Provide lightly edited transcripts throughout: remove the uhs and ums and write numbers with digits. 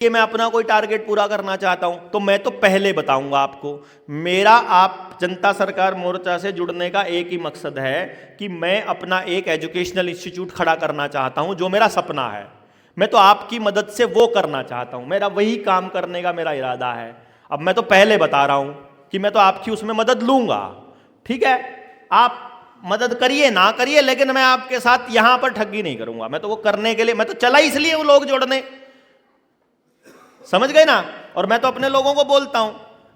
कि मैं अपना कोई टारगेट पूरा करना चाहता हूं तो मैं तो पहले बताऊंगा आपको, मेरा आप जनता सरकार मोर्चा से जुड़ने का एक ही मकसद है कि मैं अपना एक एजुकेशनल इंस्टीट्यूट खड़ा करना चाहता हूं, जो मेरा सपना है। मैं तो आपकी मदद से वो करना चाहता हूं, मेरा वही काम करने का मेरा इरादा है। अब मैं तो पहले बता रहा हूं कि मैं तो आपकी उसमें मदद लूंगा, ठीक है? आप मदद करिए ना करिए, लेकिन मैं आपके साथ यहां पर ठगी नहीं करूंगा। मैं तो वो करने के लिए, मैं तो चला इसलिए वो लोग जोड़ने, समझ गए ना? और मैं तो अपने लोगों को बोलता हूं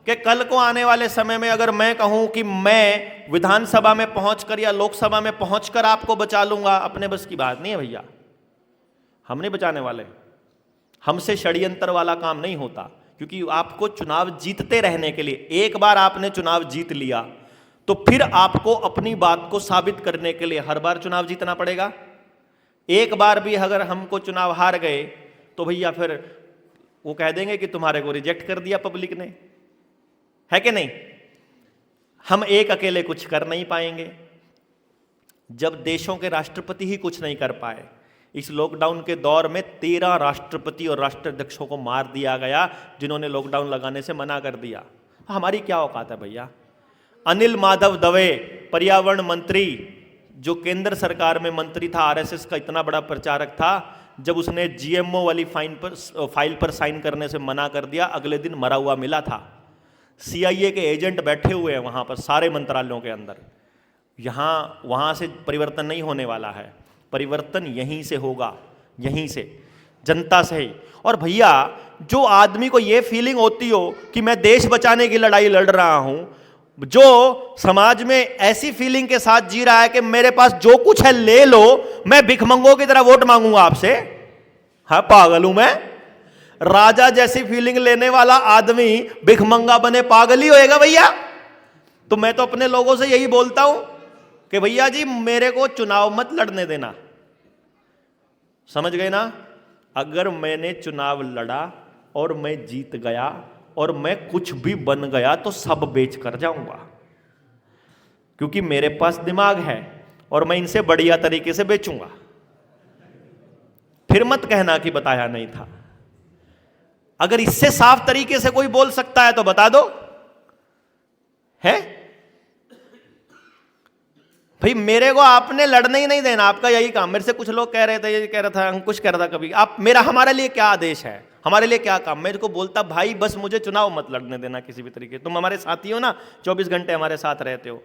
कि कल को आने वाले समय में अगर मैं कहूं कि मैं विधानसभा में पहुंचकर या लोकसभा में पहुंचकर आपको बचा लूंगा, अपने बस की बात नहीं है भैया। हम नहीं बचाने वाले, हमसे षड्यंत्र वाला काम नहीं होता, क्योंकि आपको चुनाव जीतते रहने के लिए, एक बार आपने चुनाव जीत लिया तो फिर आपको अपनी बात को साबित करने के लिए हर बार चुनाव जीतना पड़ेगा। एक बार भी अगर हमको चुनाव हार गए तो भैया फिर वो कह देंगे कि तुम्हारे को रिजेक्ट कर दिया पब्लिक ने, है कि नहीं? हम एक अकेले कुछ कर नहीं पाएंगे। जब देशों के राष्ट्रपति ही कुछ नहीं कर पाए, इस लॉकडाउन के दौर में 13 राष्ट्रपति और राष्ट्राध्यक्षों को मार दिया गया जिन्होंने लॉकडाउन लगाने से मना कर दिया। हमारी क्या औकात है भैया? अनिल माधव दवे, पर्यावरण मंत्री, जो केंद्र सरकार में मंत्री था, आरएसएस का इतना बड़ा प्रचारक था, जब उसने जीएमओ वाली फाइल पर साइन करने से मना कर दिया, अगले दिन मरा हुआ मिला था। सीआईए के एजेंट बैठे हुए हैं वहां पर सारे मंत्रालयों के अंदर। वहां से परिवर्तन नहीं होने वाला है, परिवर्तन यहीं से होगा, यहीं से, जनता से ही। और भैया, जो आदमी को यह फीलिंग होती हो कि मैं देश बचाने की लड़ाई लड़ रहा हूं, जो समाज में ऐसी फीलिंग के साथ जी रहा है कि मेरे पास जो कुछ है ले लो, मैं भिखमंगों की तरह वोट मांगूंगा आपसे, हाँ पागल हूं मैं? राजा जैसी फीलिंग लेने वाला आदमी भिखमंगा बने पागल ही होएगा भैया। तो मैं तो अपने लोगों से यही बोलता हूं कि भैया जी, मेरे को चुनाव मत लड़ने देना, समझ गए ना? अगर मैंने चुनाव लड़ा और मैं जीत गया और मैं कुछ भी बन गया तो सब बेच कर जाऊंगा, क्योंकि मेरे पास दिमाग है और मैं इनसे बढ़िया तरीके से बेचूंगा। फिर मत कहना कि बताया नहीं था। अगर इससे साफ तरीके से कोई बोल सकता है तो बता दो, है भाई? मेरे को आपने लड़ने ही नहीं देना, आपका यही काम। मेरे से कुछ लोग कह रहे थे, ये कह रहा था, अंकुश कह रहा था कभी, आप हमारे लिए क्या आदेश है, हमारे लिए क्या काम? मेरे को बोलता, भाई बस मुझे चुनाव मत लड़ने देना किसी भी तरीके। तुम हमारे साथी हो ना, 24 घंटे हमारे साथ रहते हो,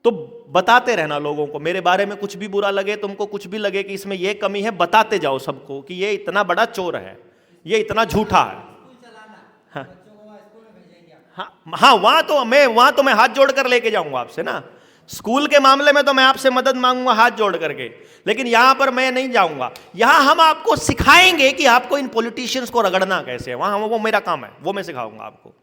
तो बताते रहना लोगों को। मेरे बारे में कुछ भी बुरा लगे, तुमको कुछ भी लगे कि इसमें यह कमी है, बताते जाओ सबको कि ये इतना बड़ा चोर है, ये इतना झूठा है। हाँ, वहां तो मैं हाथ जोड़कर लेके जाऊंगा आपसे ना। स्कूल के मामले में तो मैं आपसे मदद मांगूंगा हाथ जोड़ करके, लेकिन यहां पर मैं नहीं जाऊंगा। यहां हम आपको सिखाएंगे कि आपको इन पॉलिटिशियंस को रगड़ना कैसे है। वहां वो मेरा काम है, वो मैं सिखाऊंगा आपको।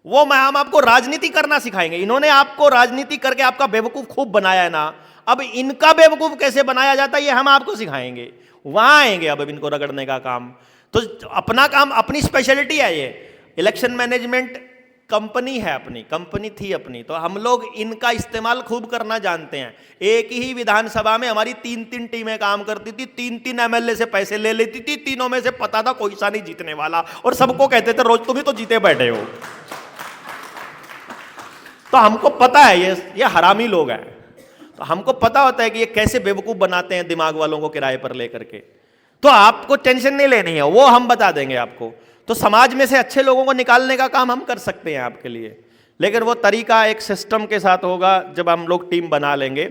हम आपको राजनीति करना सिखाएंगे। इन्होंने आपको राजनीति करके आपका बेवकूफ खूब बनाया है ना, अब इनका बेवकूफ कैसे बनाया जाता है ये हम आपको सिखाएंगे। वहां आएंगे अब इनको रगड़ने का काम। तो अपना काम, अपनी स्पेशलिटी है ये। इलेक्शन मैनेजमेंट कंपनी है, अपनी कंपनी थी अपनी, तो हम लोग इनका इस्तेमाल खूब करना जानते हैं। एक ही विधानसभा में हमारी 3-3 टीमें काम करती थी, 3-3 एमएलए से पैसे ले लेती थी, तीनों में से पता था कोई सा नहीं जीतने वाला, और सबको कहते थे रोज तुम ही तो जीते बैठे हो। तो हमको पता है ये हरामी लोग हैं, तो हमको पता होता है कि ये कैसे बेवकूफ बनाते हैं दिमाग वालों को किराए पर लेकर के। तो आपको टेंशन नहीं लेनी है, वो हम बता देंगे आपको। तो समाज में से अच्छे लोगों को निकालने का काम हम कर सकते हैं आपके लिए, लेकिन वो तरीका एक सिस्टम के साथ होगा जब हम लोग टीम बना लेंगे।